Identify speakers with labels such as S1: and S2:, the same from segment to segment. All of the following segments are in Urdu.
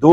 S1: 2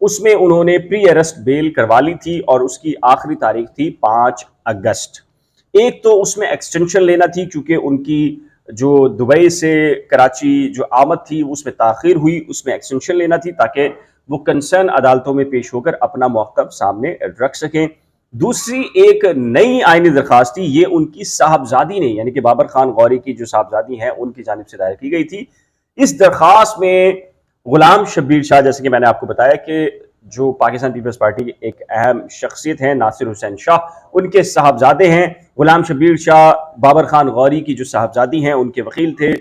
S1: اس میں انہوں نے پری ارسٹ بیل کروا لی تھی اور اس کی آخری تاریخ تھی 5 اگست۔ ایک تو اس میں ایکسٹینشن لینا تھی کیونکہ ان کی جو دبئی سے کراچی جو آمد تھی اس میں تاخیر ہوئی، اس میں ایکسٹینشن لینا تھی تاکہ وہ کنسرن عدالتوں میں پیش ہو کر اپنا موقف سامنے رکھ سکیں۔ دوسری ایک نئی آئینی درخواست تھی، یہ ان کی صاحبزادی نے یعنی کہ بابر خان غوری کی جو صاحبزادی ہیں ان کی جانب سے دائر کی گئی تھی۔ اس درخواست میں غلام شبیر شاہ، جیسے کہ میں نے آپ کو بتایا کہ جو پاکستان پیپلز پارٹی کی ایک اہم شخصیت ہیں ناصر حسین شاہ، ان کے صاحبزادے ہیں۔ غلام شبیر شاہ بابر خان غوری کی جو صاحبزادی ہیں ان کے وکیل تھے۔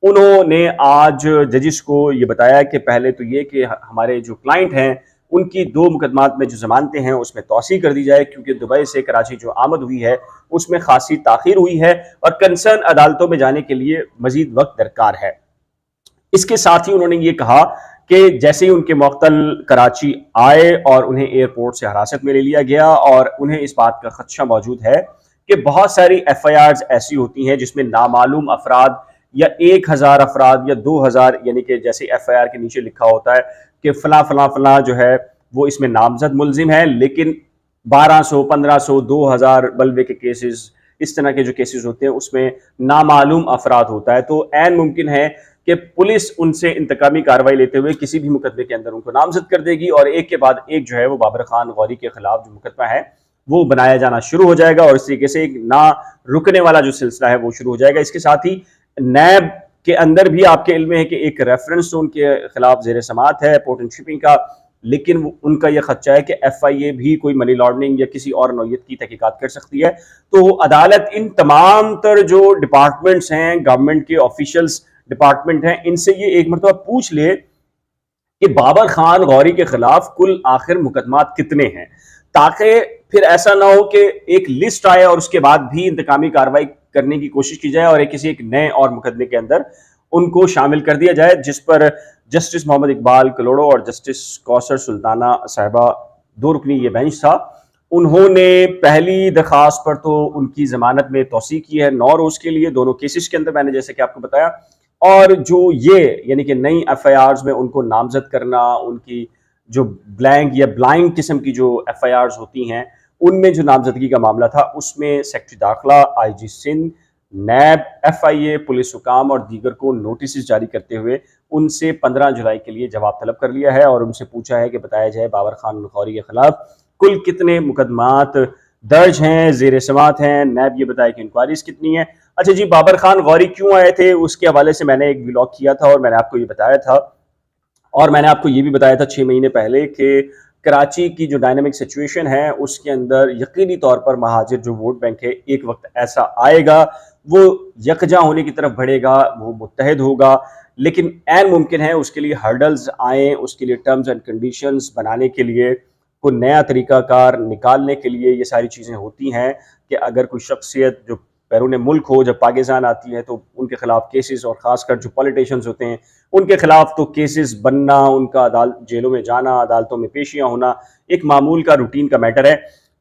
S1: انہوں نے آج ججز کو یہ بتایا کہ پہلے تو یہ کہ ہمارے جو کلائنٹ ہیں ان کی 2 مقدمات میں جو ضمانتیں ہیں اس میں توسیع کر دی جائے، کیونکہ دبئی سے کراچی جو آمد ہوئی ہے اس میں خاصی تاخیر ہوئی ہے اور کنسرن عدالتوں میں جانے کے لیے مزید وقت درکار ہے۔ اس کے ساتھ ہی انہوں نے یہ کہا کہ جیسے ہی ان کے معطل کراچی آئے اور انہیں ایئرپورٹ سے حراست میں لے لیا گیا، اور انہیں اس بات کا خدشہ موجود ہے کہ بہت ساری ایف آئی آرز ایسی ہوتی ہیں جس میں نامعلوم افراد یا 1000 افراد یا 2000، یعنی کہ جیسے ایف آئی آر کے نیچے لکھا ہوتا ہے کہ فلاں فلاں فلاں جو ہے وہ اس میں نامزد ملزم ہے، لیکن 1200 1500 2000 بلوے کے کیسز، اس طرح کے جو کیسز ہوتے ہیں اس میں نامعلوم افراد ہوتا ہے، تو عین ممکن ہے کہ پولیس ان سے انتقامی کارروائی لیتے ہوئے کسی بھی مقدمے کے اندر ان کو نامزد کر دے گی، اور ایک کے بعد ایک جو ہے وہ بابر خان غوری کے خلاف جو مقدمہ ہے وہ بنایا جانا شروع ہو جائے گا، اور اس طریقے سے ایک نہ رکنے والا جو سلسلہ ہے وہ شروع ہو جائے گا۔ اس کے ساتھ ہی نیب کے اندر بھی آپ کے علم میں ہے کہ ایک ریفرنس تو ان کے خلاف زیر سماعت ہے پورٹ اینڈ شپنگ کا، لیکن ان کا یہ خدشہ ہے کہ ایف آئی اے بھی کوئی منی لانڈرنگ یا کسی اور نوعیت کی تحقیقات کر سکتی ہے، تو عدالت ان تمام تر جو ڈپارٹمنٹس ہیں، گورنمنٹ کے آفیشلز ڈپارٹمنٹ ہیں، ان سے یہ ایک مرتبہ پوچھ لے کہ بابر خان غوری کے خلاف کل آخر مقدمات کتنے ہیں، تاکہ پھر ایسا نہ ہو کہ ایک لسٹ آئے اور اس کے بعد بھی انتقامی کارروائی کرنے کی کوشش کی جائے اور کسی ایک نئے اور مقدمے کے اندر ان کو شامل کر دیا جائے، جس پر جسٹس محمد اقبال کلوڑو اور جسٹس کوثر سلطانہ صاحبہ 2 رکنی یہ بینچ تھا، انہوں نے پہلی درخواست پر تو ان کی ضمانت میں توسیع کی ہے 9 روز کے لیے دونوں کیسز کے اندر، میں نے جیسے کہ آپ کو بتایا، اور جو یہ یعنی کہ نئی ایف آئی آرز میں ان کو نامزد کرنا، ان کی جو بلینک یا بلائنڈ قسم کی جو ایف آئی آرز ہوتی ہیں ان میں جو نامزدگی کا معاملہ تھا اس میں سیکرٹری داخلہ، آئی جی سندھ، نیب، ایف آئی اے، پولیس حکام اور دیگر کو نوٹسز جاری کرتے ہوئے ان سے 15 جولائی کے لیے جواب طلب کر لیا ہے، اور ان سے پوچھا ہے کہ بتایا جائے بابر خان غوری کے خلاف کل کتنے مقدمات درج ہیں، زیر سماعت ہیں، نیب یہ بتایا کہ انکوائریز کتنی ہیں۔ اچھا جی، بابر خان غوری کیوں آئے تھے اس کے حوالے سے میں نے ایک ولاگ کیا تھا اور میں نے آپ کو یہ بتایا تھا، اور میں نے آپ کو یہ بھی بتایا تھا 6 مہینے پہلے کہ کراچی کی جو ڈائنامک سچویشن ہے اس کے اندر یقینی طور پر مہاجر جو ووٹ بینک ہے ایک وقت ایسا آئے گا وہ یکجا ہونے کی طرف بڑھے گا، وہ متحد ہوگا، لیکن عین ممکن ہے اس کے لیے ہرڈلز آئیں، اس کے لیے ٹرمز اینڈ کنڈیشنز بنانے کے لیے، کوئی نیا طریقہ کار نکالنے کے لیے یہ ساری چیزیں ہوتی ہیں کہ اگر کوئی شخصیت جو بیرون ملک ہو جب پاکستان آتی ہے تو ان کے خلاف کیسز، اور خاص کر جو پولیٹیشنز ہوتے ہیں ان کے خلاف تو کیسز بننا، ان کا جیلوں میں جانا، عدالتوں میں پیشیاں ہونا ایک معمول کا روٹین کا میٹر ہے۔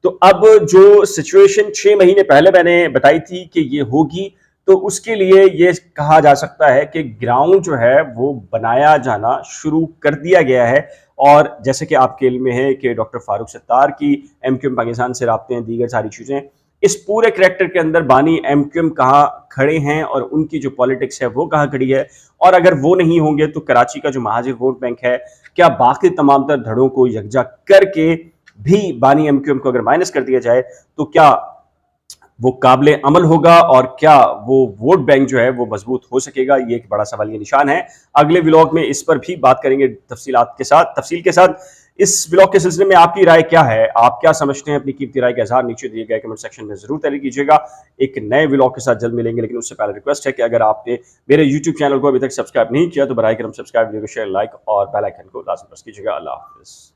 S1: تو اب جو سچویشن 6 مہینے پہلے میں نے بتائی تھی کہ یہ ہوگی، تو اس کے لیے یہ کہا جا سکتا ہے کہ گراؤنڈ جو ہے وہ بنایا جانا شروع کر دیا گیا ہے، اور جیسے کہ آپ کے علم میں ہے کہ ڈاکٹر فاروق ستار کی ایم کیو ایم پاکستان سے رابطے ہیں، دیگر ساری چیزیں، اس پورے کریکٹر کے اندر بانی ایم کیو ایم کہاں کھڑے ہیں اور ان کی جو پالیٹکس ہے وہ کہاں کھڑی ہے، اور اگر وہ نہیں ہوں گے تو کراچی کا جو مہاجر ووٹ بینک ہے کیا باقی تمام تر دھڑوں کو یکجا کر کے بھی بانی ایم کیو ایم کو اگر مائنس کر دیا جائے تو کیا وہ قابل عمل ہوگا، اور کیا وہ ووٹ بینک جو ہے وہ مضبوط ہو سکے گا؟ یہ ایک بڑا سوالیہ نشان ہے۔ اگلے ولاگ میں اس پر بھی بات کریں گے تفصیل کے ساتھ۔ اس ولاگ کے سلسلے میں آپ کی رائے کیا ہے؟ آپ کیا سمجھتے ہیں؟ اپنی قیمتی رائے کا اظہار نیچے دیے گئے کمنٹ سیکشن میں ضرور تحریر کیجیے گا۔ ایک نئے ولاگ کے ساتھ جلد ملیں گے، لیکن اس سے پہلے ریکویسٹ ہے کہ اگر آپ نے میرے یوٹیوب چینل کو ابھی تک سبسکرائب نہیں کیا تو براہ کرم سبسکرائب، ویڈیو کو شیئر، لائک اور بیل آئیکن کو لازم پریس کیجیے گا۔ اللہ حافظ۔